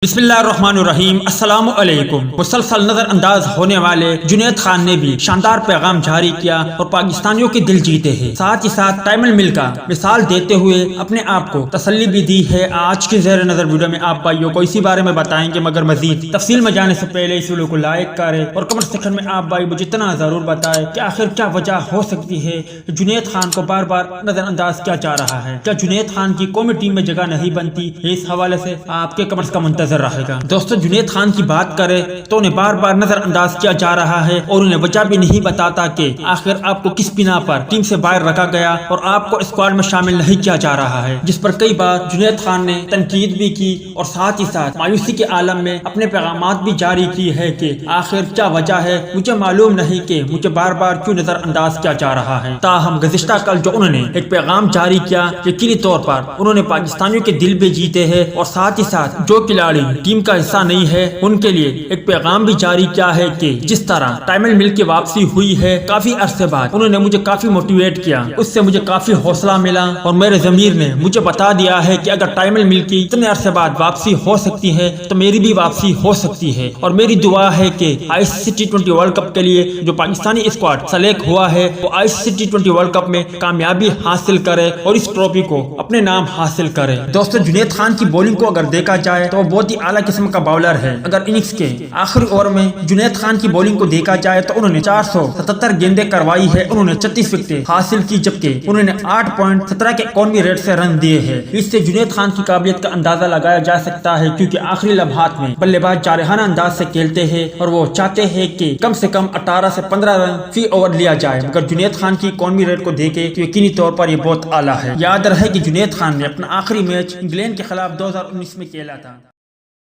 बिस्मिल्लाहिर्रहमानिर्रहीम। अस्सलामु अलैकुम। मुसलसल नजर अंदाज होने वाले जुनैद खान ने भी शानदार पैगाम जारी किया और पाकिस्तानियों के दिल जीते हैं। साथ ही साथ टाइमल मिल का मिसाल देते हुए अपने आप को तसल्ली भी दी है। आज के ज़ेर नजर वीडियो में आप भाइयों को इसी बारे में बताएंगे, मगर मजीद तफसील में जाने से पहले इस वीडियो को लाइक करें और कमेंट सेक्शन में आप भाई मुझे इतना जरूर बताएं कि आखिर क्या वजह हो सकती है जुनैद खान को बार बार नजरअंदाज किया जा रहा है। क्या जुनैद खान की कौमी टीम में जगह नहीं बनती? इस हवाले से आपके कमेंट्स का मुंतजर रहेगा। दोस्तों, जुनैद खान की बात करें तो उन्हें बार बार नजरअंदाज किया जा रहा है और उन्हें वजह भी नहीं बताता कि आखिर आपको किस बिना पर टीम से बाहर रखा गया और आपको स्क्वाड में शामिल नहीं किया जा रहा है, जिस पर कई बार जुनैद खान ने तनकीद भी की और साथ ही साथ मायूसी के आलम में अपने पैगामात भी जारी की है कि आखिर क्या वजह है, मुझे मालूम नहीं कि मुझे बार बार क्यों नजरअंदाज किया जा रहा है। ताहम गुज़िश्ता कल जो उन्होंने एक पैगाम जारी किया, यकीनी तौर पर उन्होंने पाकिस्तानियों के दिल भी जीते हैं और साथ ही साथ जो खिलाड़ी टीम का हिस्सा नहीं है उनके लिए एक पैगाम भी जारी किया है कि जिस तरह टाइमल मिल की वापसी हुई है काफी अरसे बाद, उन्होंने मुझे काफी मोटिवेट किया, उससे मुझे काफी हौसला मिला और मेरे ज़मीर ने मुझे बता दिया है कि अगर टाइमल मिल की इतने अरसे बाद वापसी हो सकती है तो मेरी भी वापसी हो सकती है। और मेरी दुआ है कि ICC T20 वर्ल्ड कप के लिए जो पाकिस्तानी स्क्वाड सेलेक्ट हुआ है वो ICC T20 वर्ल्ड कप में कामयाबी हासिल करे और इस ट्रॉफी को अपने नाम हासिल करे। दोस्तों, जुनैद खान की बॉलिंग को अगर देखा जाए तो वो बहुत ही आला किस्म का बॉलर है। अगर इनिंग्स के आखिरी ओवर में जुनैद खान की बॉलिंग को देखा जाए तो उन्होंने 477 गेंदें करवाई है, उन्होंने 36 विकेटें हासिल की, जबकि उन्होंने 8.17 के इकॉनमी रेट से रन दिए हैं। इससे जुनैद खान की काबिलियत का अंदाजा लगाया जा सकता है, क्योंकि आखिरी लम्हात में बल्लेबाज जारहाना अंदाज से खेलते हैं और वो चाहते हैं कि कम से कम 18 से 15 रन फी ओवर लिया जाए। मगर जुनैद खान की इकॉनमी रेट को देखे तो यकीनी तौर पर ये बहुत आला है। याद रहे कि जुनैद खान ने अपना आखिरी मैच इंग्लैंड के खिलाफ 2019 में खेला था।